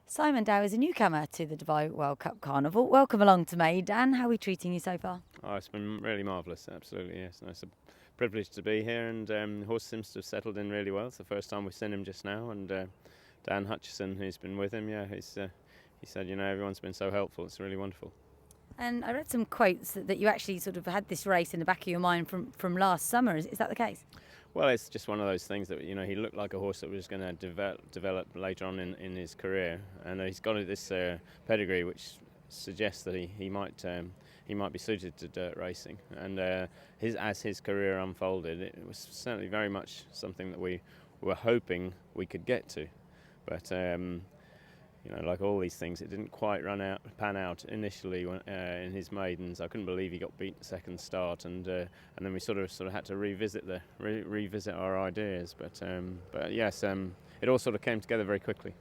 Simon Dow is a newcomer to the Dubai World Cup Carnival. Welcome along to Meydan. How are we treating you so far? Oh, it's been really marvellous, absolutely, yes. No, it's a privilege to be here, and the horse seems to have settled in really well. It's the first time we've seen him just now, and Dan Hutchison, who's been with him, he said, everyone's been so helpful. It's really wonderful. And I read some quotes that you actually sort of had this race in the back of your mind from last summer. Is that the case? Well, it's just one of those things that, he looked like a horse that was going to develop later on in his career, and he's got this pedigree which suggests that he might be suited to dirt racing. And as his career unfolded, it was certainly very much something that we were hoping we could get to. But like all these things, it didn't quite pan out initially in his maidens. I couldn't believe he got beat the second start, and then we sort of had to revisit our ideas. But yes, it all sort of came together very quickly.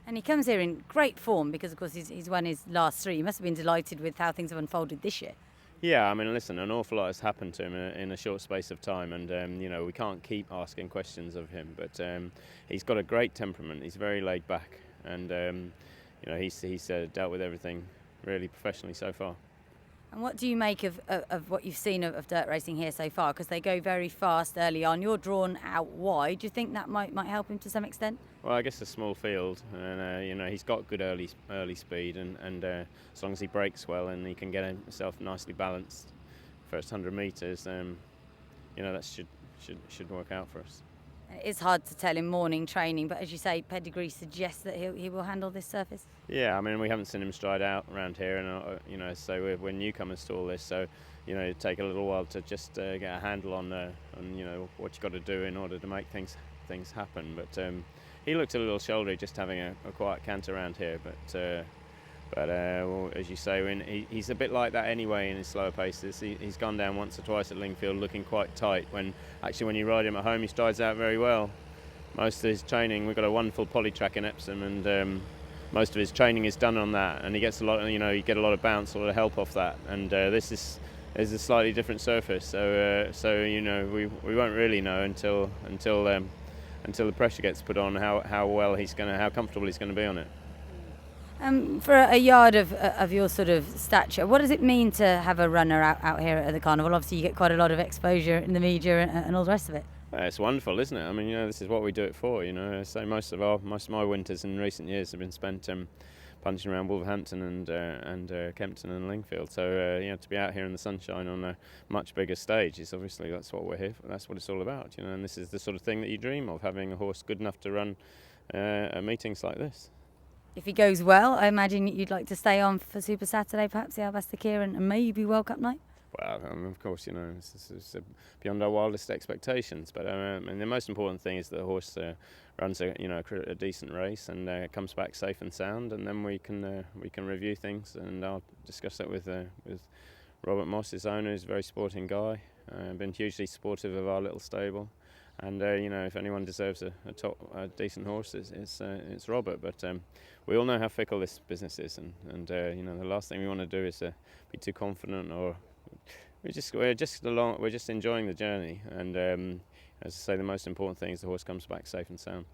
And he comes here in great form because, of course, he's won his last three. You must have been delighted with how things have unfolded this year. Yeah, I mean, listen, an awful lot has happened to him in a short space of time, and we can't keep asking questions of him. But he's got a great temperament. He's very laid back. And he's dealt with everything really professionally so far. And what do you make of what you've seen of dirt racing here so far? Because they go very fast early on. You're drawn out wide. Do you think that might help him to some extent? Well, I guess a small field, and he's got good early speed, and as long as he brakes well and he can get himself nicely balanced first 100 metres, that should work out for us. It's hard to tell in morning training, but as you say, pedigree suggests that he will handle this surface. Yeah, I mean, we haven't seen him stride out around here, and so we're newcomers to all this. So, it'd take a little while to just get a handle on what you've got to do in order to make things happen. But he looked a little shouldery just having a quiet canter around here. But as you say, he's a bit like that anyway in his slower paces. He's gone down once or twice at Lingfield looking quite tight, when you ride him at home he strides out very well. Most of his training, we've got a wonderful poly track in Epsom, and most of his training is done on that, and he gets a lot, you get a lot of bounce, a lot of help off that, and this is a slightly different surface, so we won't really know until the pressure gets put on how comfortable he's going to be on it. For a yard of your sort of stature, what does it mean to have a runner out here at the carnival? Obviously, you get quite a lot of exposure in the media and all the rest of it. It's wonderful, isn't it? I mean, this is what we do it for. So most of my winters in recent years have been spent punching around Wolverhampton and Kempton and Lingfield. So to be out here in the sunshine on a much bigger stage is obviously that's what we're here for. That's what it's all about. And this is the sort of thing that you dream of, having a horse good enough to run meetings like this. If he goes well, I imagine you'd like to stay on for Super Saturday, perhaps the Al-Bastakir and maybe World Cup night? Well, of course, this is beyond our wildest expectations. But the most important thing is that the horse runs a decent race and comes back safe and sound, and then we can review things. And I'll discuss that with Robert Moss, his owner, who's a very sporting guy. Been hugely supportive of our little stable. And if anyone deserves a decent horse, it's Robert. But we all know how fickle this business is, and the last thing we want to do is be too confident, or we're just enjoying the journey. And as I say, the most important thing is the horse comes back safe and sound.